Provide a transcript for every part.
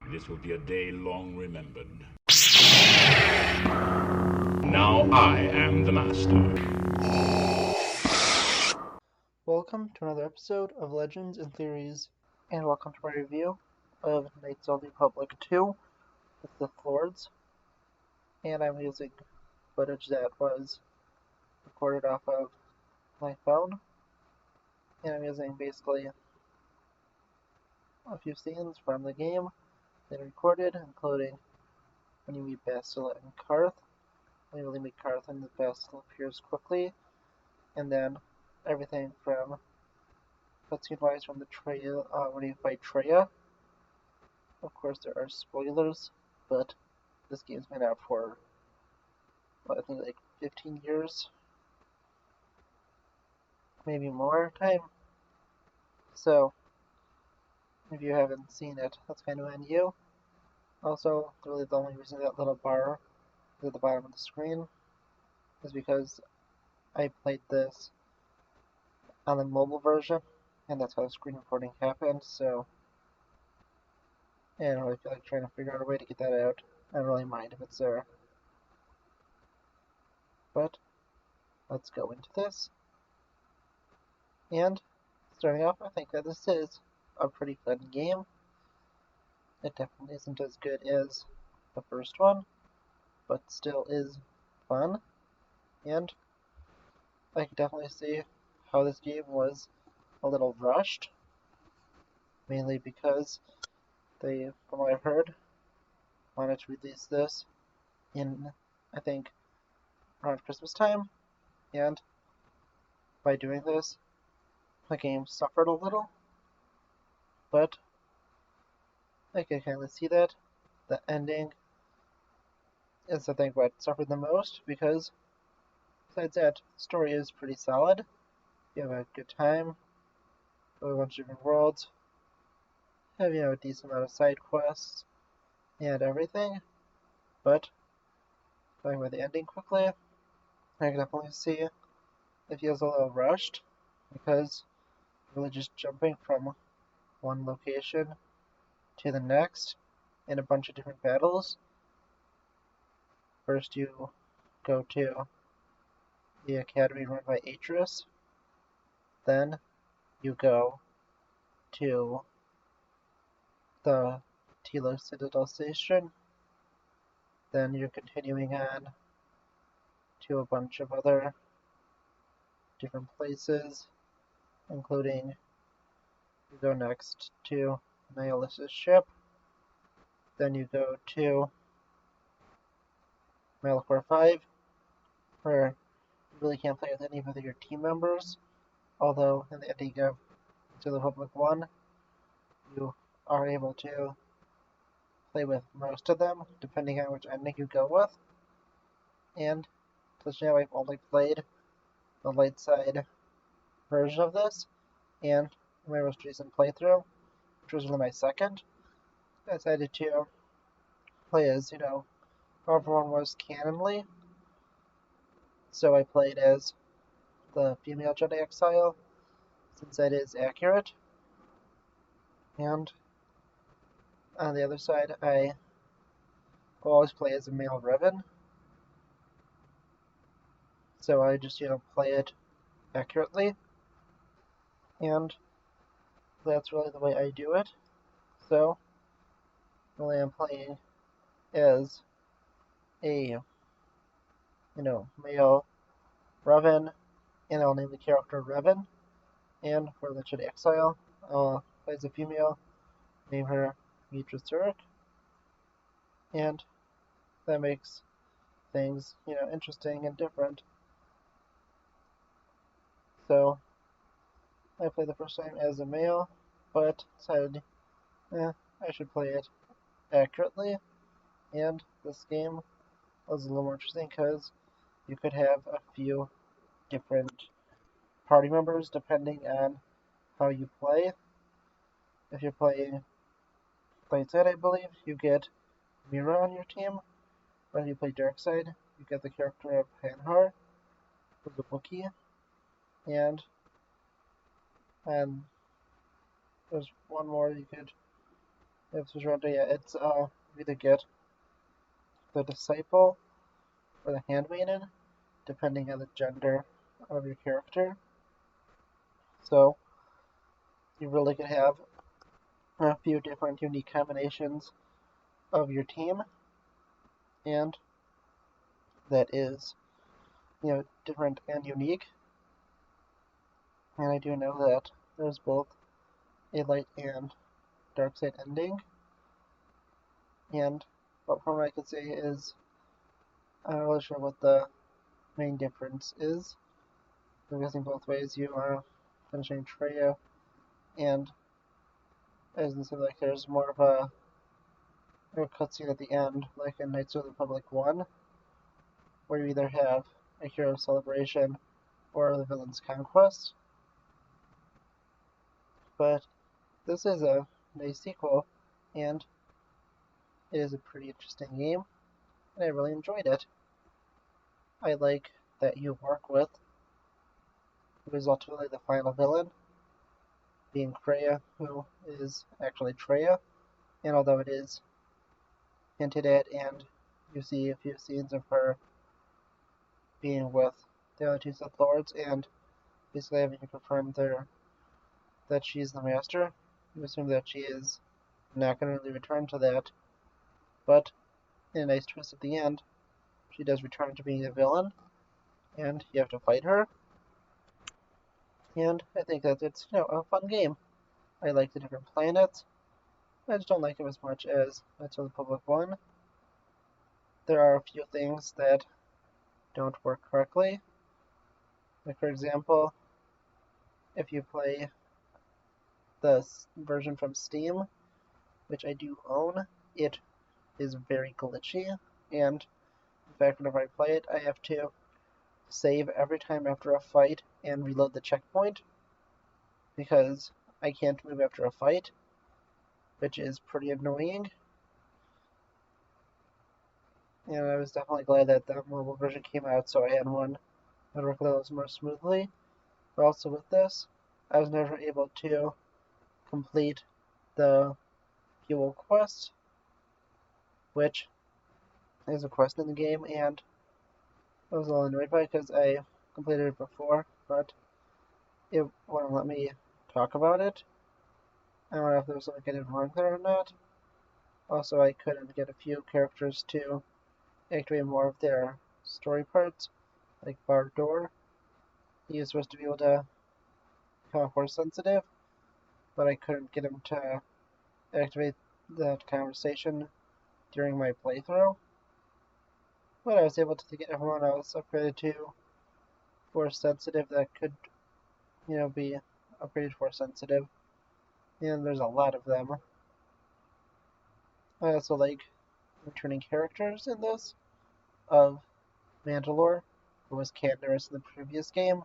This will be a day long remembered. Now I am the master. Welcome to another episode of Legends and Theories, and welcome to my review of Knights of the Republic 2, the Sith Lords. And I'm using footage that was recorded off of my phone, and I'm using basically a few scenes from the game that I recorded, including when you meet Bastila and Karth, when you really meet Karth and the Bastila appears quickly, and then everything from cutscene-wise from the Traya, when you fight Traya. Of course, there are spoilers, but this game's been out for, I think, like 15 years, maybe more time. So, if you haven't seen it, that's kind of on you. Also, really the only reason that little bar is at the bottom of the screen is because I played this on the mobile version, and that's how the screen recording happened, so I don't really feel like trying to figure out a way to get that out. I don't really mind if it's there. But let's go into this. And starting off, I think that this is a pretty fun game. It definitely isn't as good as the first one, but still is fun. And I can definitely see how this game was a little rushed, mainly because they, from what I've heard, wanted to release this in, I think, around Christmas time, and by doing this, the game suffered a little, but I can kind of see that. The ending is, I think, what suffered the most, because besides that, the story is pretty solid. You have a good time, go to a bunch of different worlds, have, a decent amount of side quests, and everything, but talking about the ending quickly, I can definitely see it feels a little rushed, because really just jumping from one location to the next in a bunch of different battles. First you go to the academy run by Atris, then you go to the Tilo Citadel Station, then you're continuing on to a bunch of other different places, including you go next to Nihilus' ship, then you go to Malachor 5, where you really can't play with any of your team members, although in the ending of To the Republic 1, you are able to play with most of them, depending on which ending you go with. And this now I've only played the light side version of this, and my most recent playthrough, which was only my second, I decided to play as, how everyone was canonly. So I played as the female Jedi Exile, since that is accurate. And on the other side, I will always play as a male Revan. So I just, play it accurately. And that's really the way I do it. So, really I'm playing as a, male Revan, and I'll name the character Revan. And for the Jedi Exile, I'll play as a female, name her Mitra Zurich. And that makes things, interesting and different. So, I played the first time as a male, but decided, I should play it accurately. And this game was a little more interesting because you could have a few different party members depending on how you play. If you're playing light side, I believe, you get Mira on your team. But if you play dark side, you get the character of Panhar, who's a Wookiee. And there's one more you could If it's around, yeah, it's you either get the disciple or the handmaiden, depending on the gender of your character. So you really could have a few different unique combinations of your team, and that is, different and unique. And I do know that there's both a light and dark side ending. And from what I could say is, I'm not really sure what the main difference is. I'm guessing both ways you are finishing Treya, and as it seems like there's more of a cutscene at the end, like in Knights of the Republic 1, where you either have a hero celebration or the villain's conquest. But this is a nice sequel, and it is a pretty interesting game, and I really enjoyed it. I like that you work with who is ultimately the final villain, being Freya, who is actually Treya, and although it is hinted at and you see a few scenes of her being with the other two Sith Lords and basically having to confirm that she's the master, you assume that she is not going to really return to that, but in a nice twist at the end, she does return to being a villain, and you have to fight her. And I think that it's a fun game. I like the different planets. I just don't like them as much as Knights of the Republic 1. There are a few things that don't work correctly. Like, for example, if you play the version from Steam, which I do own, it is very glitchy, and in fact, whenever I play it, I have to save every time after a fight and reload the checkpoint, because I can't move after a fight, which is pretty annoying. And I was definitely glad that the mobile version came out, so I had one that worked with those more smoothly. But also with this, I was never able to complete the fuel quest, which is a quest in the game, and I was a little annoyed by it because I completed it before, but it wouldn't let me talk about it. I don't know if there was something I did wrong there or not. Also, I couldn't get a few characters to activate more of their story parts, like Bardor. He is supposed to be able to become force sensitive, but I couldn't get him to activate that conversation during my playthrough. But I was able to get everyone else upgraded to force sensitive that could, be upgraded force sensitive. And there's a lot of them. I also like returning characters in this of Mandalore, who was Candaris in the previous game,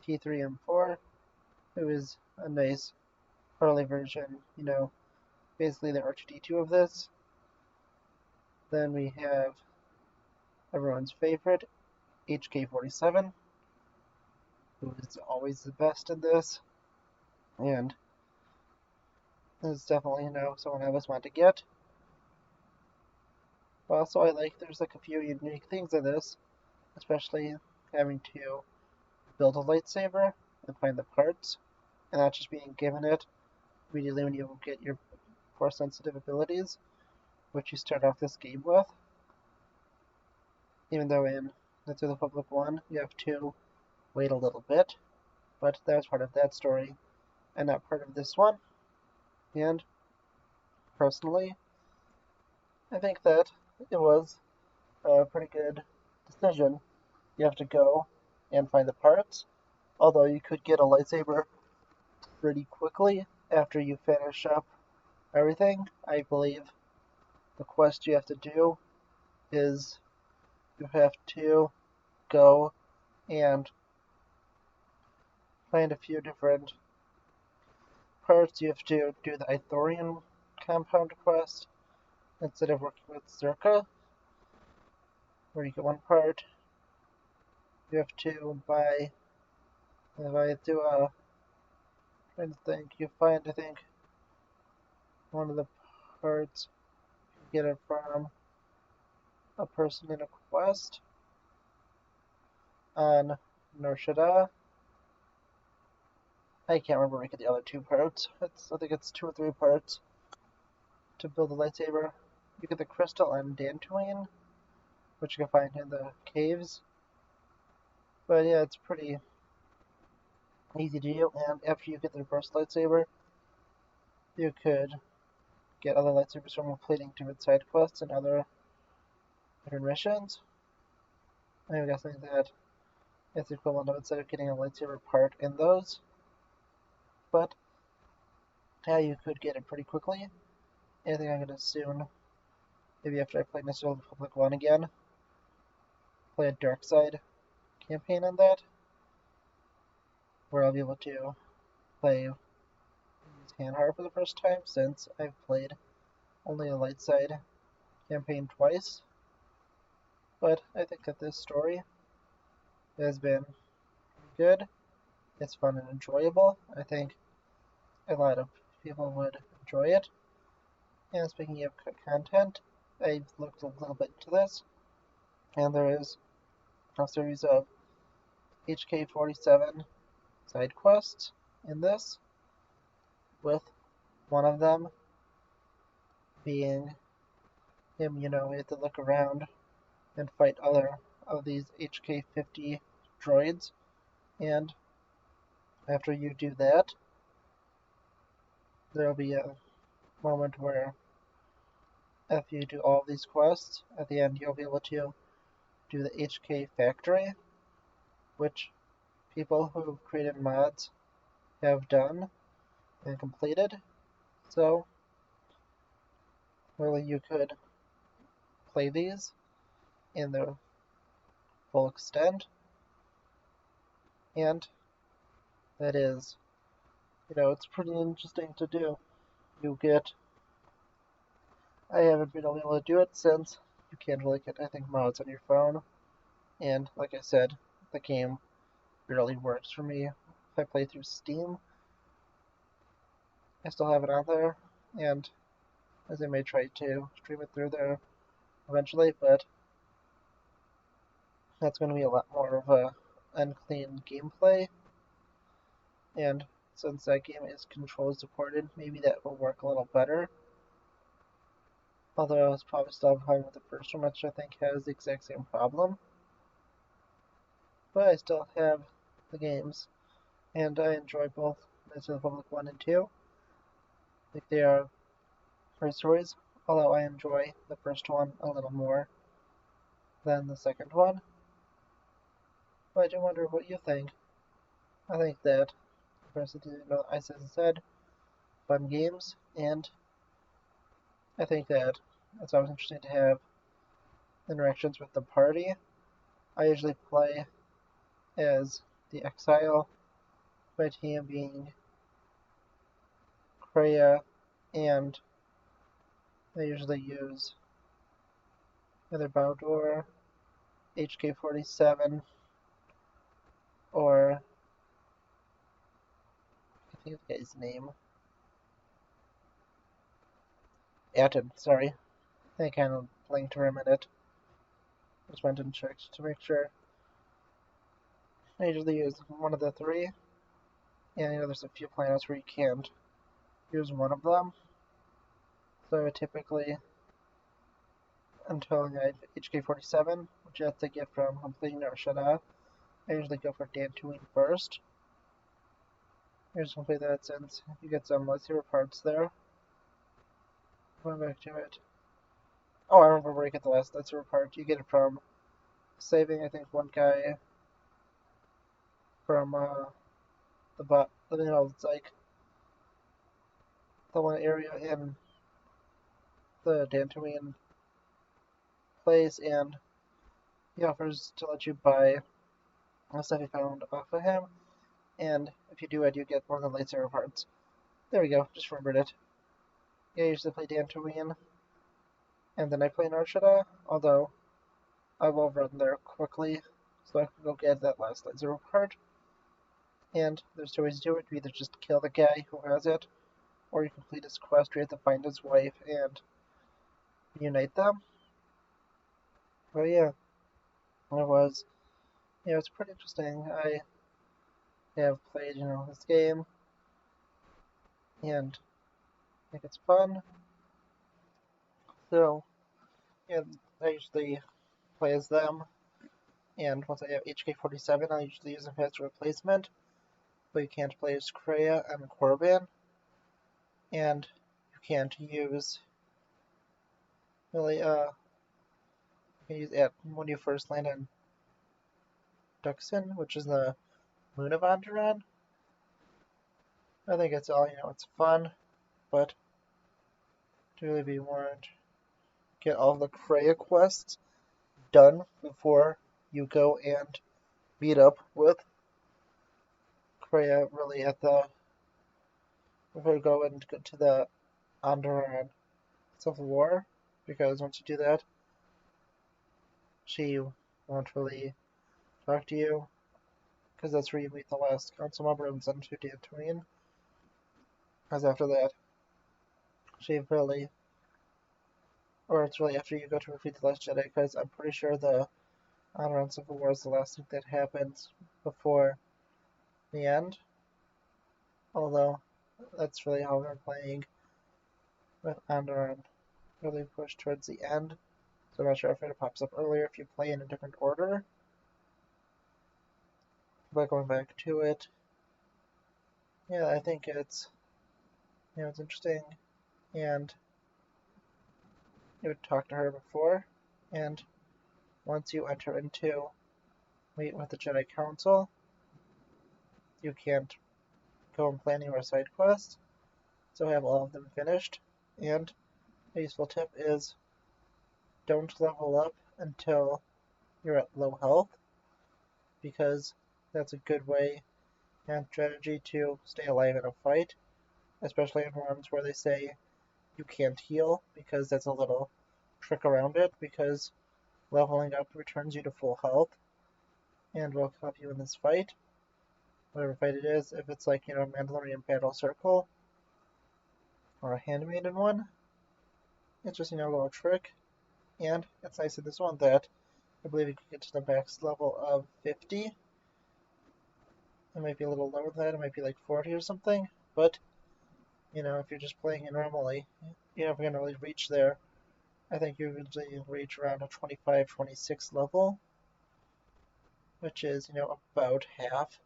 T3 and 4, who is a nice early version, basically the R2D2 of this. Then we have everyone's favorite, HK-47, who is always the best in this, and is definitely, someone I always want to get. But also I like there's like a few unique things in this, especially having to build a lightsaber and find the parts, and not just being given it immediately when you get your force sensitive abilities, which you start off this game with. Even though in Knights of the Republic 1 you have to wait a little bit, but that was part of that story and not part of this one. And personally, I think that it was a pretty good decision. You have to go and find the parts, although you could get a lightsaber pretty quickly after you finish up everything. I believe the quest you have to do is you have to go and find a few different parts. You have to do the Ithorian compound quest instead of working with Zerka, where you get one part. You have to buy, if I do a, trying to think, you find, I think, one of the parts, you get it from a person in a quest on Nar Shaddaa. I can't remember where you get the other two parts. I think it's 2 or 3 parts to build a lightsaber. You get the crystal on Dantooine, which you can find in the caves. But yeah, it's pretty easy to do, and after you get the first lightsaber, you could get other lightsabers from completing different side quests and other different missions. I'm guessing that it's equivalent of instead of getting a lightsaber part in those. But yeah, you could get it pretty quickly. I think I'm gonna soon, maybe after I play Knights of the Old Republic 1 again, play a dark side campaign on that, where I'll be able to play Handhar for the first time since I've played only a light side campaign twice. But I think that this story has been good. It's fun and enjoyable. I think a lot of people would enjoy it. And speaking of content, I've looked a little bit into this, and there is a series of HK-47 side quests in this, with one of them being him, you have to look around and fight other of these HK-50 droids, and after you do that, there'll be a moment where if you do all of these quests, at the end you'll be able to do the HK factory, which people who created mods have done and completed. So really you could play these in their full extent, and that is, it's pretty interesting to do. I haven't been able to do it since you can't really get, I think, mods on your phone, and like I said, the game barely works for me. If I play through Steam, I still have it on there, and as I may try to stream it through there eventually, but that's going to be a lot more of a unclean gameplay, and since that game is controller supported, maybe that will work a little better. Although I was probably still behind with the first one, which I think has the exact same problem. But I still have the games, and I enjoy both Knights of the Republic 1 and 2. I think they are great stories, although I enjoy the first one a little more than the second one. But I do wonder what you think. I think that I said fun games, and I think that it's always interesting to have interactions with the party. I usually play as the Exile, my team being Kreia, and I usually use either Bowdor, HK-47, or I think the guy's name. Atten, sorry. I kind of blinked for a minute. Just went and checked to make sure. I usually use one of the 3, and there's a few planets where you can't use one of them. So typically, until I have HK-47, which you have to get from completing Nar Shaddaa, I usually go for Dantooine first. I just complete that since you get some lightsaber parts there. Going back to it. Oh, I remember where you get the last lightsaber part. You get it from saving, I think, one guy from the bot. It's like the one area in the Dantooine place, and he offers to let you buy the stuff you found off of him. And if you do it, you get more than lightsaber parts. There we go, just remembered it. Yeah, I usually play Dantooine, and then I play Nar Shaddaa, although I will run there quickly, so I can go get that last lightsaber part. And there's 2 ways to do it. You either just kill the guy who has it, or you complete his quest where you have to find his wife and reunite them. But yeah, it's pretty interesting. I have played, this game, and I think it's fun. So, yeah, I usually play as them, and once I have HK-47, I usually use him as a replacement, but you can't play as Kreia and Corbin, and you can't use, really, you can use it when you first land on Duxon, which is the moon of Onderon. I think it's all, it's fun, but to really be warned, get all the Kreia quests done before you go and meet up with Kreia really before you go and go to the Onderon Civil War, because once you do that, she won't really talk to you, because that's where you meet the last council member in Zen 2 Dantooine. Because after that, she really, or it's really after you go to defeat the last Jedi, because I'm pretty sure the Onderon Civil War is the last thing that happens before the end. Although, that's really how we're playing with Onderon, really pushed towards the end. So I'm not sure if it pops up earlier if you play in a different order. But going back to it, yeah, I think it's interesting, and you would talk to her before, and once you enter into meet with the Jedi Council, you can't go and plan your side quests, so have all of them finished. And a useful tip is don't level up until you're at low health, because that's a good way and strategy to stay alive in a fight, especially in ones where they say you can't heal, because that's a little trick around it, because leveling up returns you to full health and will help you in this fight, whatever fight it is. If it's like, Mandalorian Battle Circle or a handmaiden one, it's just, a little trick. And it's nice in this one that I believe you can get to the max level of 50. It might be a little lower than that, it might be like 40 or something, but if you're just playing it normally, you're never going to really reach there. I think you usually reach around a 25, 26 level, which is, about half.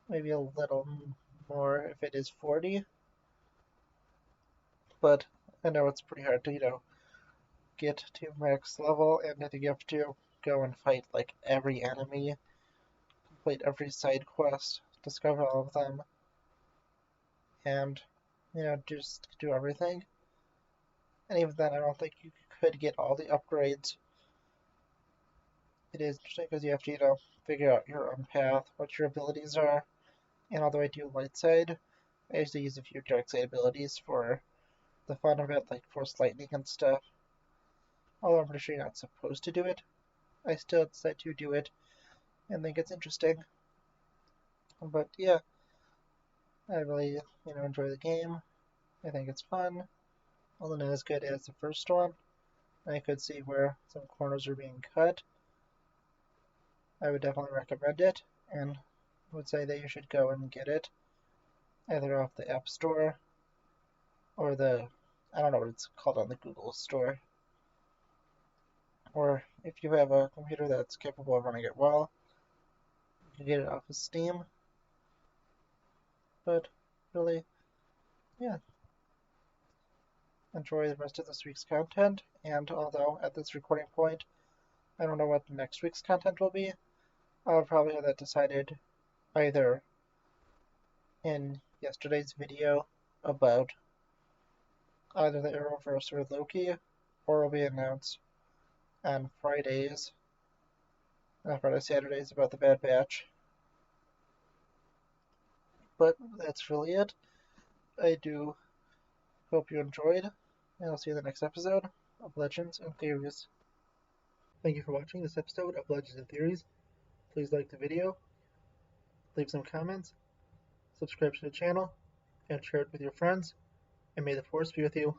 Maybe a little more if it is 40. But I know it's pretty hard to, get to max level, and I think you have to go and fight like every enemy, complete every side quest, discover all of them, and just do everything. And even then, I don't think you could get all the upgrades. It is interesting because you have to, figure out your own path, what your abilities are, and although I do light side, I usually use a few dark side abilities for the fun of it, like force lightning and stuff. Although I'm pretty sure you're not supposed to do it, I still decide to do it and think it's interesting. But yeah, I really, enjoy the game. I think it's fun, although not as good as the first one. I could see where some corners are being cut. I would definitely recommend it, and would say that you should go and get it, either off the App Store or I don't know what it's called on the Google Store. Or if you have a computer that's capable of running it well, you can get it off of Steam. But really, yeah, enjoy the rest of this week's content. And although at this recording point, I don't know what next week's content will be, I'll probably have that decided either in yesterday's video about either the Arrowverse or Loki, or will be announced on Fridays, Saturdays about the Bad Batch. But that's really it. I do hope you enjoyed, and I'll see you in the next episode of Legends and Theories. Thank you for watching this episode of Legends and Theories. Please like the video, leave some comments, subscribe to the channel, and share it with your friends. And may the Force be with you.